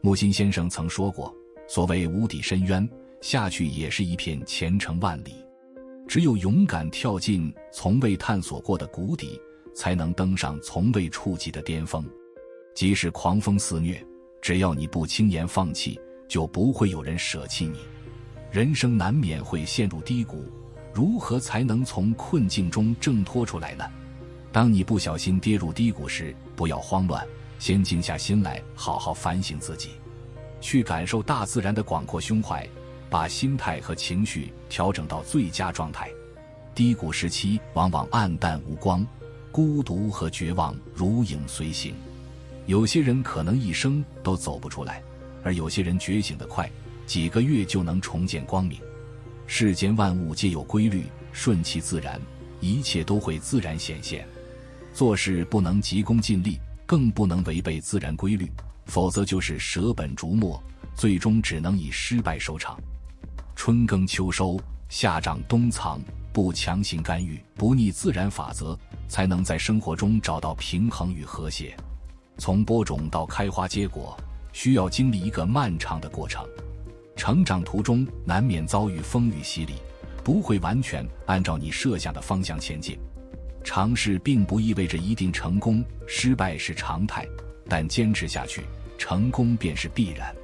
木心先生曾说过，所谓无底深渊，下去也是一片前程万里。只有勇敢跳进从未探索过的谷底，才能登上从未触及的巅峰。即使狂风肆虐，只要你不轻言放弃，就不会有人舍弃你。人生难免会陷入低谷，如何才能从困境中挣脱出来呢？当你不小心跌入低谷时，不要慌乱，先静下心来，好好反省自己，去感受大自然的广阔胸怀，把心态和情绪调整到最佳状态。低谷时期往往暗淡无光，孤独和绝望如影随形。有些人可能一生都走不出来，而有些人觉醒得快，几个月就能重见光明。世间万物皆有规律，顺其自然，一切都会自然显现。做事不能急功近利，更不能违背自然规律，否则就是舍本逐末，最终只能以失败收场。春耕秋收，夏长冬藏，不强行干预，不逆自然法则，才能在生活中找到平衡与和谐。从播种到开花结果，需要经历一个漫长的过程。成长途中难免遭遇风雨洗礼，不会完全按照你设下的方向前进。尝试并不意味着一定成功，失败是常态，但坚持下去，成功便是必然。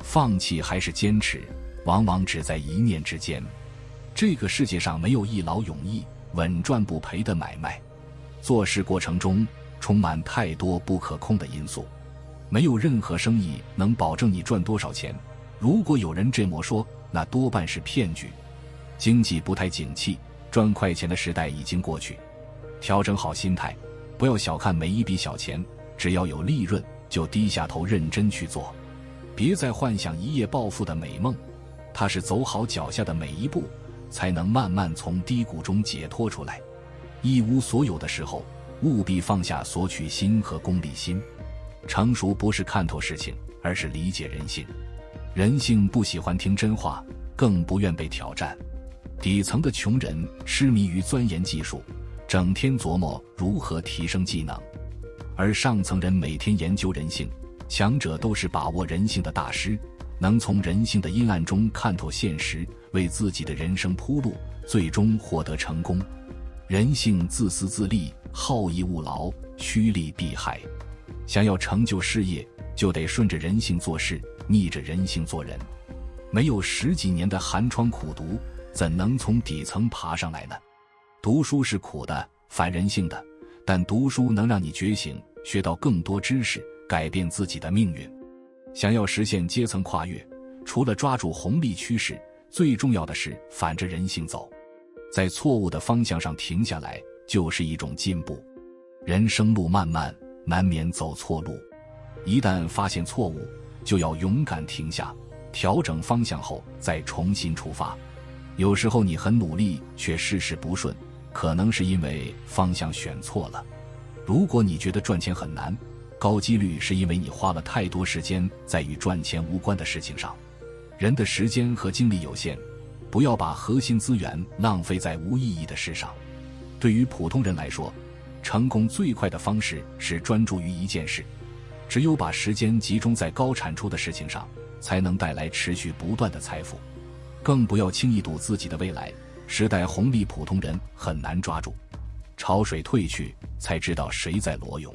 放弃还是坚持，往往只在一念之间。这个世界上没有一劳永逸、稳赚不赔的买卖，做事过程中充满太多不可控的因素，没有任何生意能保证你赚多少钱。如果有人这么说，那多半是骗局。经济不太景气，赚快钱的时代已经过去。调整好心态，不要小看每一笔小钱，只要有利润，就低下头认真去做。别再幻想一夜暴富的美梦，它是走好脚下的每一步，才能慢慢从低谷中解脱出来。一无所有的时候，务必放下索取心和功利心。成熟不是看透事情，而是理解人性。人性不喜欢听真话，更不愿被挑战。底层的穷人痴迷于钻研技术，整天琢磨如何提升技能，而上层人每天研究人性。强者都是把握人性的大师，能从人性的阴暗中看透现实，为自己的人生铺路，最终获得成功。人性自私自利，好逸恶劳，趋利避害。想要成就事业，就得顺着人性做事，逆着人性做人。没有10几年的寒窗苦读，怎能从底层爬上来呢？读书是苦的，反人性的，但读书能让你觉醒，学到更多知识，改变自己的命运。想要实现阶层跨越，除了抓住红利趋势，最重要的是反着人性走。在错误的方向上停下来，就是一种进步。人生路漫漫，难免走错路。一旦发现错误，就要勇敢停下，调整方向后再重新出发。有时候你很努力，却事事不顺，可能是因为方向选错了。如果你觉得赚钱很难，高几率是因为你花了太多时间在与赚钱无关的事情上。人的时间和精力有限，不要把核心资源浪费在无意义的事上。对于普通人来说，成功最快的方式是专注于一件事。只有把时间集中在高产出的事情上，才能带来持续不断的财富。更不要轻易赌自己的未来，时代红利普通人很难抓住。潮水退去，才知道谁在裸泳。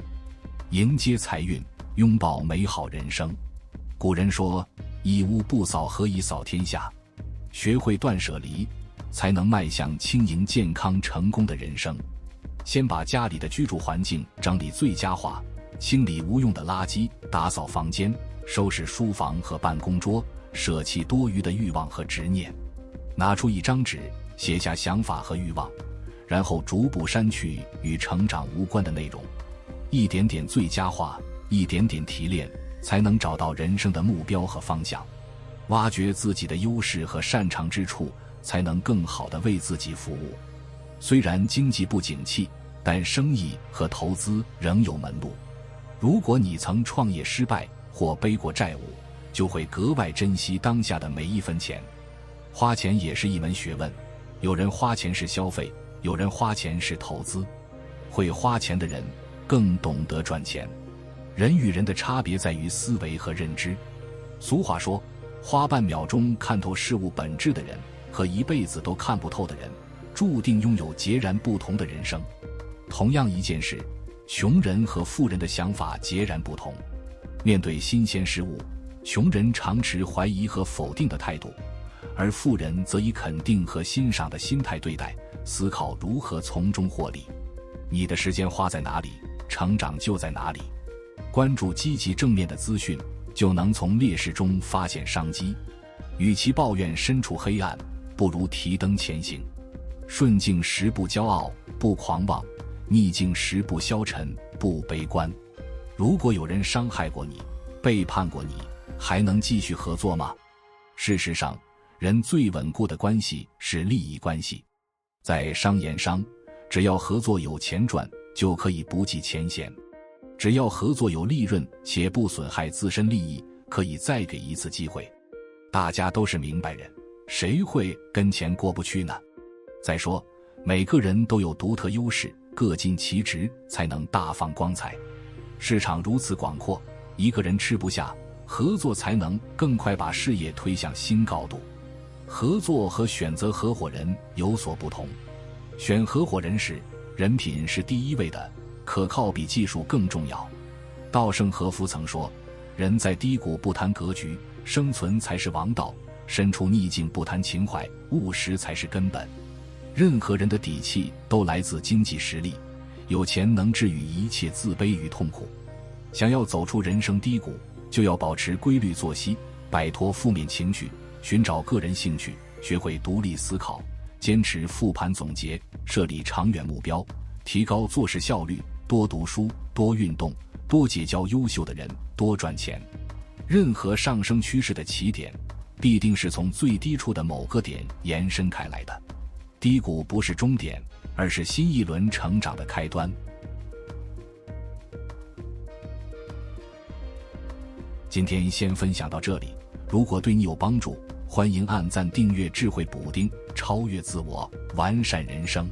迎接财运，拥抱美好人生。古人说，一屋不扫，何以扫天下？学会断舍离，才能迈向轻盈健康成功的人生。先把家里的居住环境整理最佳化，清理无用的垃圾，打扫房间，收拾书房和办公桌，舍弃多余的欲望和执念。拿出一张纸，写下想法和欲望，然后逐步删去与成长无关的内容。一点点最佳化，一点点提炼，才能找到人生的目标和方向。挖掘自己的优势和擅长之处，才能更好地为自己服务。虽然经济不景气，但生意和投资仍有门路。如果你曾创业失败或背过债务，就会格外珍惜当下的每一分钱。花钱也是一门学问，有人花钱是消费，有人花钱是投资。会花钱的人更懂得赚钱。人与人的差别在于思维和认知，俗话说，花半秒钟看透事物本质的人和一辈子都看不透的人，注定拥有截然不同的人生。同样一件事，穷人和富人的想法截然不同。面对新鲜事物，穷人常持怀疑和否定的态度，而富人则以肯定和欣赏的心态对待，思考如何从中获利。你的时间花在哪里，成长就在哪里。关注积极正面的资讯，就能从劣势中发现商机。与其抱怨身处黑暗，不如提灯前行。顺境时不骄傲，不狂妄；逆境时不消沉，不悲观。如果有人伤害过你，背叛过你，还能继续合作吗？事实上，人最稳固的关系是利益关系。在商言商，只要合作有钱赚，就可以不计前嫌；只要合作有利润且不损害自身利益，可以再给一次机会。大家都是明白人，谁会跟钱过不去呢？再说，每个人都有独特优势，各尽其职，才能大放光彩。市场如此广阔，一个人吃不下，合作才能更快把事业推向新高度。合作和选择合伙人有所不同。选合伙人时，人品是第一位的，可靠比技术更重要。稻盛和夫曾说，人在低谷不谈格局，生存才是王道；身处逆境不谈情怀，务实才是根本。任何人的底气都来自经济实力，有钱能治愈一切自卑与痛苦。想要走出人生低谷，就要保持规律作息，摆脱负面情绪，寻找个人兴趣，学会独立思考，坚持复盘总结，设立长远目标，提高做事效率，多读书，多运动，多结交优秀的人，多赚钱。任何上升趋势的起点，必定是从最低处的某个点延伸开来的。低谷不是终点，而是新一轮成长的开端。今天先分享到这里，如果对你有帮助，欢迎按赞订阅智慧补丁，超越自我，完善人生。